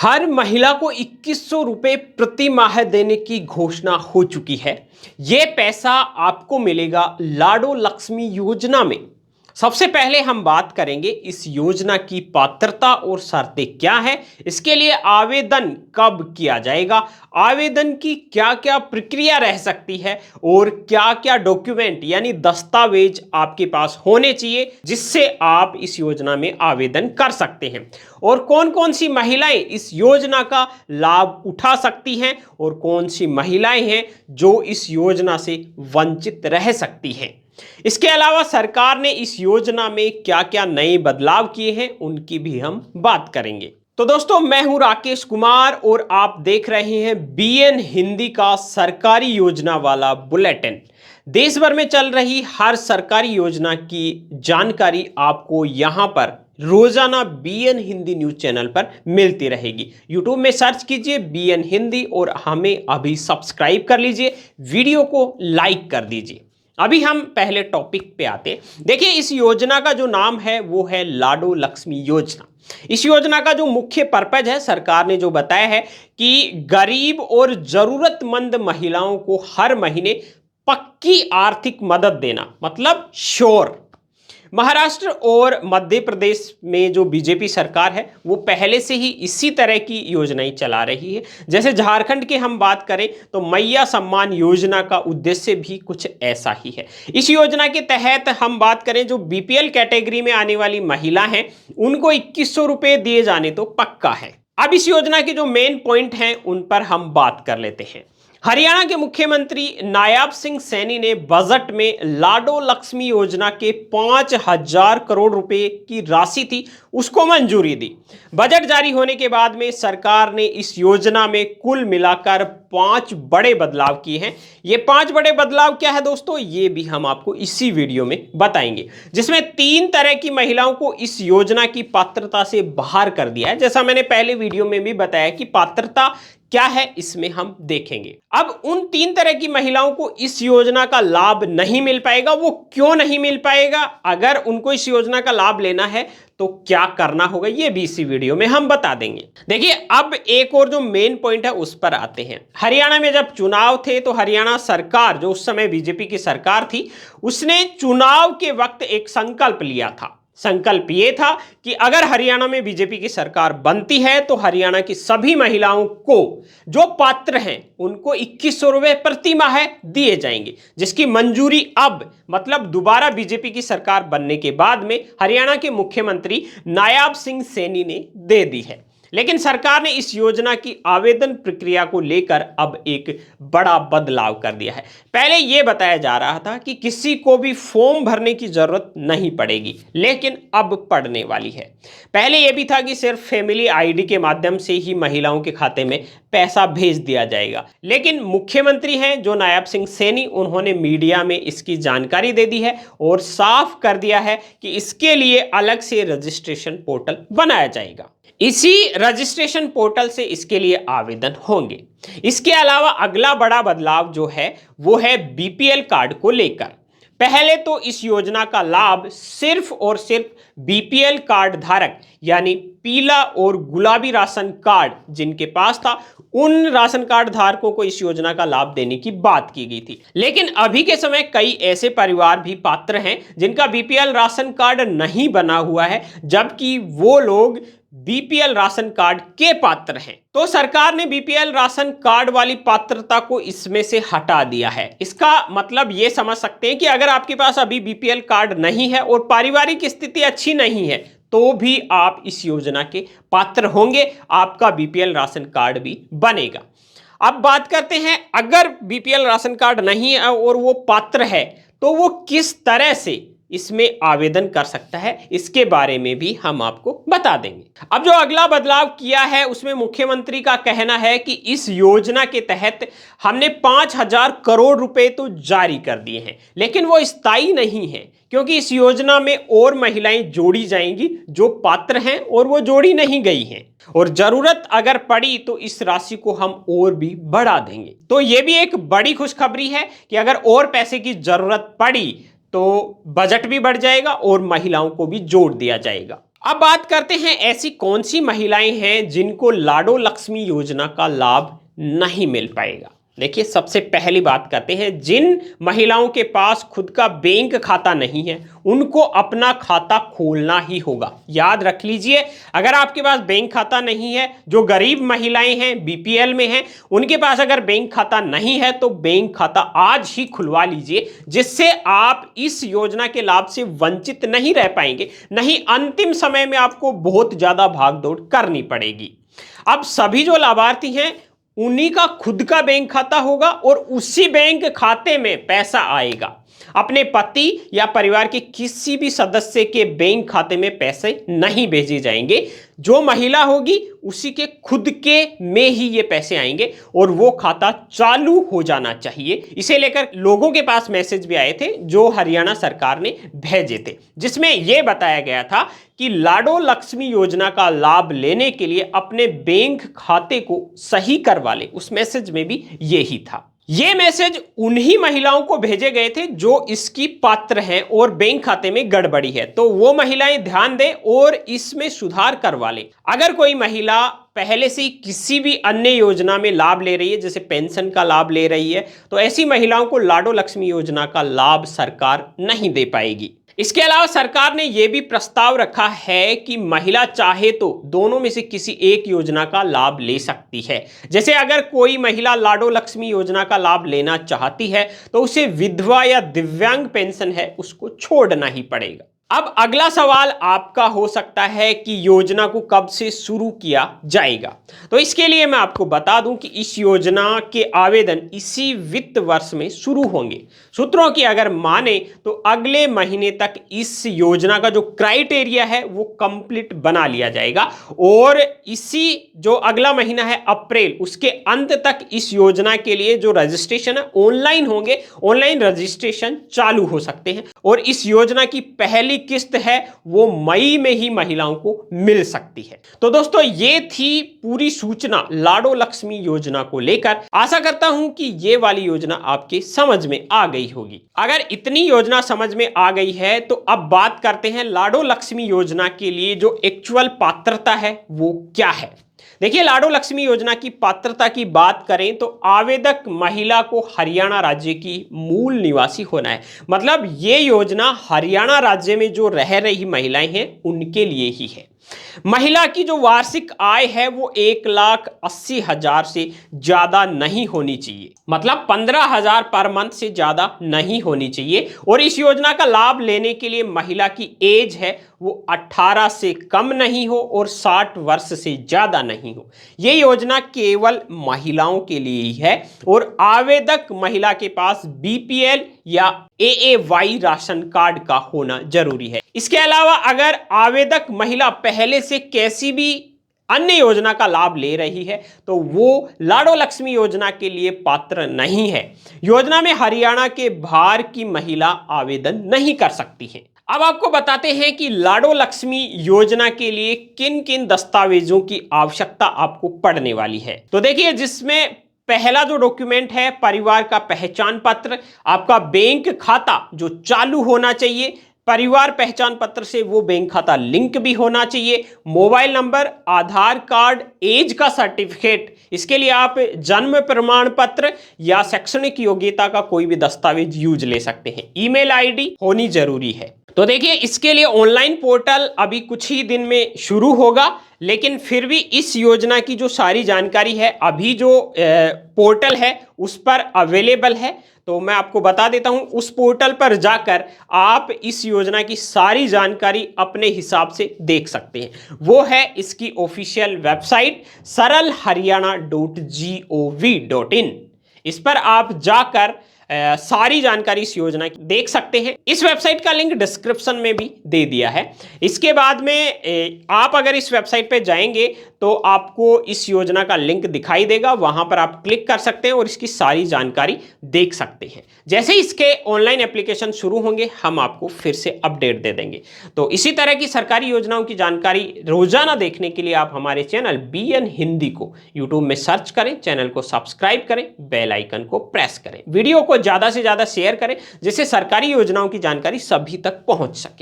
हर महिला को 2100 रुपए प्रति माह देने की घोषणा हो चुकी है। यह पैसा आपको मिलेगा लाडो लक्ष्मी योजना में। सबसे पहले हम बात करेंगे इस योजना की पात्रता और शर्तें क्या है, इसके लिए आवेदन कब किया जाएगा, आवेदन की क्या क्या प्रक्रिया रह सकती है और क्या क्या डॉक्यूमेंट यानी दस्तावेज आपके पास होने चाहिए जिससे आप इस योजना में आवेदन कर सकते हैं, और कौन कौन सी महिलाएं इस योजना का लाभ उठा सकती हैं और कौन सी महिलाएं हैं जो इस योजना से वंचित रह सकती हैं। इसके अलावा सरकार ने इस योजना में क्या क्या नए बदलाव किए हैं उनकी भी हम बात करेंगे। तो दोस्तों, मैं हूं राकेश कुमार और आप देख रहे हैं बीएन हिंदी का सरकारी योजना वाला बुलेटिन। देश भर में चल रही हर सरकारी योजना की जानकारी आपको यहां पर रोजाना बीएन हिंदी न्यूज चैनल पर मिलती रहेगी। यूट्यूब में सर्च कीजिए बीएन हिंदी और हमें अभी सब्सक्राइब कर लीजिए, वीडियो को लाइक कर दीजिए। अभी हम पहले टॉपिक पे आते हैं। देखिए, इस योजना का जो नाम है वो है लाडो लक्ष्मी योजना। इस योजना का जो मुख्य पर्पज है, सरकार ने जो बताया है कि गरीब और जरूरतमंद महिलाओं को हर महीने पक्की आर्थिक मदद देना, मतलब श्योर। महाराष्ट्र और मध्य प्रदेश में जो बीजेपी सरकार है वो पहले से ही इसी तरह की योजनाएं चला रही है। जैसे झारखंड की हम बात करें तो मैया सम्मान योजना का उद्देश्य भी कुछ ऐसा ही है। इस योजना के तहत हम बात करें, जो बीपीएल कैटेगरी में आने वाली महिला हैं उनको 2100 रुपए दिए जाने तो पक्का है। अब इस योजना के जो मेन पॉइंट हैं उन पर हम बात कर लेते हैं। हरियाणा के मुख्यमंत्री नायाब सिंह सैनी ने बजट में लाडो लक्ष्मी योजना के 5000 करोड़ रुपए की राशि थी उसको मंजूरी दी। बजट जारी होने के बाद में सरकार ने इस योजना में कुल मिलाकर 5 बड़े बदलाव किए हैं। ये 5 बड़े बदलाव क्या है दोस्तों, ये भी हम आपको इसी वीडियो में बताएंगे, जिसमें 3 तरह की महिलाओं को इस योजना की पात्रता से बाहर कर दिया है। जैसा मैंने पहले वीडियो में भी बताया कि पात्रता क्या है इसमें हम देखेंगे। अब उन 3 तरह की महिलाओं को इस योजना का लाभ नहीं मिल पाएगा। वो क्यों नहीं मिल पाएगा, अगर उनको इस योजना का लाभ लेना है तो क्या करना होगा, ये भी इसी वीडियो में हम बता देंगे। देखिए, अब एक और जो मेन पॉइंट है उस पर आते हैं। हरियाणा में जब चुनाव थे तो हरियाणा सरकार, जो उस समय बीजेपी की सरकार थी, उसने चुनाव के वक्त एक संकल्प लिया था। संकल्प ये था कि अगर हरियाणा में बीजेपी की सरकार बनती है तो हरियाणा की सभी महिलाओं को जो पात्र हैं उनको 2100 रुपए प्रति माह दिए जाएंगे, जिसकी मंजूरी अब मतलब दोबारा बीजेपी की सरकार बनने के बाद में हरियाणा के मुख्यमंत्री नायाब सिंह सैनी ने दे दी है। लेकिन सरकार ने इस योजना की आवेदन प्रक्रिया को लेकर अब एक बड़ा बदलाव कर दिया है। पहले यह बताया जा रहा था कि किसी को भी फॉर्म भरने की जरूरत नहीं पड़ेगी, लेकिन अब पड़ने वाली है। पहले यह भी था कि सिर्फ फैमिली आईडी के माध्यम से ही महिलाओं के खाते में पैसा भेज दिया जाएगा, लेकिन मुख्यमंत्री हैं जो नायाब सिंह सैनी, उन्होंने मीडिया में इसकी जानकारी दे दी है और साफ कर दिया है कि इसके लिए अलग से रजिस्ट्रेशन पोर्टल बनाया जाएगा। इसी रजिस्ट्रेशन पोर्टल से इसके लिए आवेदन होंगे। इसके अलावा अगला बड़ा बदलाव जो है वो है बीपीएल कार्ड को लेकर। पहले तो इस योजना का लाभ सिर्फ और सिर्फ बीपीएल कार्ड धारक यानी पीला और गुलाबी राशन कार्ड जिनके पास था, उन राशन कार्ड धारकों को इस योजना का लाभ देने की बात की गई थी। लेकिन अभी के समय कई ऐसे परिवार भी पात्र हैं जिनका बीपीएल राशन कार्ड नहीं बना हुआ है, जबकि वो लोग बीपीएल राशन कार्ड के पात्र हैं। तो सरकार ने बीपीएल राशन कार्ड वाली पात्रता को इसमें से हटा दिया है। इसका मतलब ये समझ सकते हैं कि अगर आपके पास अभी बीपीएल कार्ड नहीं है और पारिवारिक स्थिति अच्छी नहीं है तो भी आप इस योजना के पात्र होंगे, आपका बीपीएल राशन कार्ड भी बनेगा। अब बात करते हैं, अगर बीपीएल राशन कार्ड नहीं है और वो पात्र है तो वो किस तरह से इसमें आवेदन कर सकता है, इसके बारे में भी हम आपको बता देंगे। अब जो अगला बदलाव किया है उसमें मुख्यमंत्री का कहना है कि इस योजना के तहत हमने 5000 करोड़ रुपए तो जारी कर दिए हैं, लेकिन वो स्थायी नहीं है, क्योंकि इस योजना में और महिलाएं जोड़ी जाएंगी जो पात्र हैं और वो जोड़ी नहीं गई हैं, और जरूरत अगर पड़ी तो इस राशि को हम और भी बढ़ा देंगे। तो ये भी एक बड़ी खुशखबरी है कि अगर और पैसे की जरूरत पड़ी तो बजट भी बढ़ जाएगा और महिलाओं को भी जोड़ दिया जाएगा। अब बात करते हैं ऐसी कौन सी महिलाएं हैं जिनको लाडो लक्ष्मी योजना का लाभ नहीं मिल पाएगा। देखिए, सबसे पहली बात करते हैं जिन महिलाओं के पास खुद का बैंक खाता नहीं है, उनको अपना खाता खोलना ही होगा। याद रख लीजिए, अगर आपके पास बैंक खाता नहीं है, जो गरीब महिलाएं हैं, बीपीएल में हैं, उनके पास अगर बैंक खाता नहीं है तो बैंक खाता आज ही खुलवा लीजिए, जिससे आप इस योजना के लाभ से वंचित नहीं रह पाएंगे, नहीं अंतिम समय में आपको बहुत ज्यादा भागदौड़ करनी पड़ेगी। अब सभी जो लाभार्थी हैं उन्हीं का खुद का बैंक खाता होगा और उसी बैंक खाते में पैसा आएगा। अपने पति या परिवार के किसी भी सदस्य के बैंक खाते में पैसे नहीं भेजे जाएंगे। जो महिला होगी उसी के खुद के में ही ये पैसे आएंगे और वो खाता चालू हो जाना चाहिए। इसे लेकर लोगों के पास मैसेज भी आए थे जो हरियाणा सरकार ने भेजे थे, जिसमें यह बताया गया था कि लाडो लक्ष्मी योजना का लाभ लेने के लिए अपने बैंक खाते को सही करवा ले। उस मैसेज में भी यही था। ये मैसेज उन्हीं महिलाओं को भेजे गए थे जो इसकी पात्र हैं और बैंक खाते में गड़बड़ी है, तो वो महिलाएं ध्यान दें और इसमें सुधार करवा लें। अगर कोई महिला पहले से ही किसी भी अन्य योजना में लाभ ले रही है, जैसे पेंशन का लाभ ले रही है, तो ऐसी महिलाओं को लाडो लक्ष्मी योजना का लाभ सरकार नहीं दे पाएगी। इसके अलावा सरकार ने यह भी प्रस्ताव रखा है कि महिला चाहे तो दोनों में से किसी एक योजना का लाभ ले सकती है। जैसे अगर कोई महिला लाडो लक्ष्मी योजना का लाभ लेना चाहती है तो उसे विधवा या दिव्यांग पेंशन है उसको छोड़ना ही पड़ेगा। अब अगला सवाल आपका हो सकता है कि योजना को कब से शुरू किया जाएगा। तो इसके लिए मैं आपको बता दूं कि इस योजना के आवेदन इसी वित्त वर्ष में शुरू होंगे। सूत्रों की अगर माने तो अगले महीने तक इस योजना का जो क्राइटेरिया है वो कंप्लीट बना लिया जाएगा और इसी जो अगला महीना है अप्रैल, उसके अंत तक इस योजना के लिए जो रजिस्ट्रेशन है ऑनलाइन होंगे। ऑनलाइन रजिस्ट्रेशन चालू हो सकते हैं और इस योजना की पहली किस्त है वो मई में ही महिलाओं को मिल सकती है। तो दोस्तों, ये थी पूरी सूचना लाडो लक्ष्मी योजना को लेकर। आशा करता हूं कि ये वाली योजना आपके समझ में आ गई होगी। अगर इतनी योजना समझ में आ गई है तो अब बात करते हैं लाडो लक्ष्मी योजना के लिए जो एक्चुअल पात्रता है वो क्या है। देखिए, लाडो लक्ष्मी योजना की पात्रता की बात करें तो आवेदक महिला को हरियाणा राज्य की मूल निवासी होना है। मतलब ये योजना हरियाणा राज्य में जो रह रही महिलाएं हैं उनके लिए ही है। महिला की जो वार्षिक आय है वो 1,80,000 से ज्यादा नहीं होनी चाहिए, मतलब 15,000 पर मंथ से ज्यादा नहीं होनी चाहिए। और इस योजना का लाभ लेने के लिए महिला की एज है वो 18 से कम नहीं हो और 60 वर्ष से ज्यादा नहीं हो। यह योजना केवल महिलाओं के लिए ही है और आवेदक महिला के पास बीपीएल या एएवाई राशन कार्ड का होना जरूरी है। इसके अलावा अगर आवेदक महिला पहले से कैसी भी अन्य योजना का लाभ ले रही है तो वो लाडो लक्ष्मी योजना के लिए पात्र नहीं है। योजना में हरियाणा के बाहर की महिला आवेदन नहीं कर सकती है। अब आपको बताते हैं कि लाडो लक्ष्मी योजना के लिए किन किन दस्तावेजों की आवश्यकता आपको पड़ने वाली है। तो देखिए, जिसमें पहला जो डॉक्यूमेंट है परिवार का पहचान पत्र, आपका बैंक खाता जो चालू होना चाहिए, परिवार पहचान पत्र से वो बैंक खाता लिंक भी होना चाहिए, मोबाइल नंबर, आधार कार्ड, एज का सर्टिफिकेट, इसके लिए आप जन्म प्रमाण पत्र या शैक्षणिक योग्यता का कोई भी दस्तावेज यूज ले सकते हैं। ईमेल आईडी होनी जरूरी है। तो देखिए, इसके लिए ऑनलाइन पोर्टल अभी कुछ ही दिन में शुरू होगा, लेकिन फिर भी इस योजना की जो सारी जानकारी है अभी जो पोर्टल है उस पर अवेलेबल है। तो मैं आपको बता देता हूं, उस पोर्टल पर जाकर आप इस योजना की सारी जानकारी अपने हिसाब से देख सकते हैं। वो है इसकी ऑफिशियल वेबसाइट saralharyana.gov.in। इस पर आप जाकर सारी जानकारी इस योजना की देख सकते हैं। इस वेबसाइट का लिंक डिस्क्रिप्शन में भी दे दिया है। इसके बाद में आप अगर इस वेबसाइट पे जाएंगे तो आपको इस योजना का लिंक दिखाई देगा, वहां पर आप क्लिक कर सकते हैं और इसकी सारी जानकारी देख सकते हैं। जैसे इसके ऑनलाइन एप्लीकेशन शुरू होंगे हम आपको फिर से अपडेट दे देंगे। तो इसी तरह की सरकारी योजनाओं की जानकारी रोजाना देखने के लिए आप हमारे चैनल BN हिंदी को यूट्यूब में सर्च करें, चैनल को सब्सक्राइब करें, बेल आइकन को प्रेस करें, वीडियो को ज्यादा से ज्यादा शेयर करें जिससे सरकारी योजनाओं की जानकारी सभी तक पहुंच सके।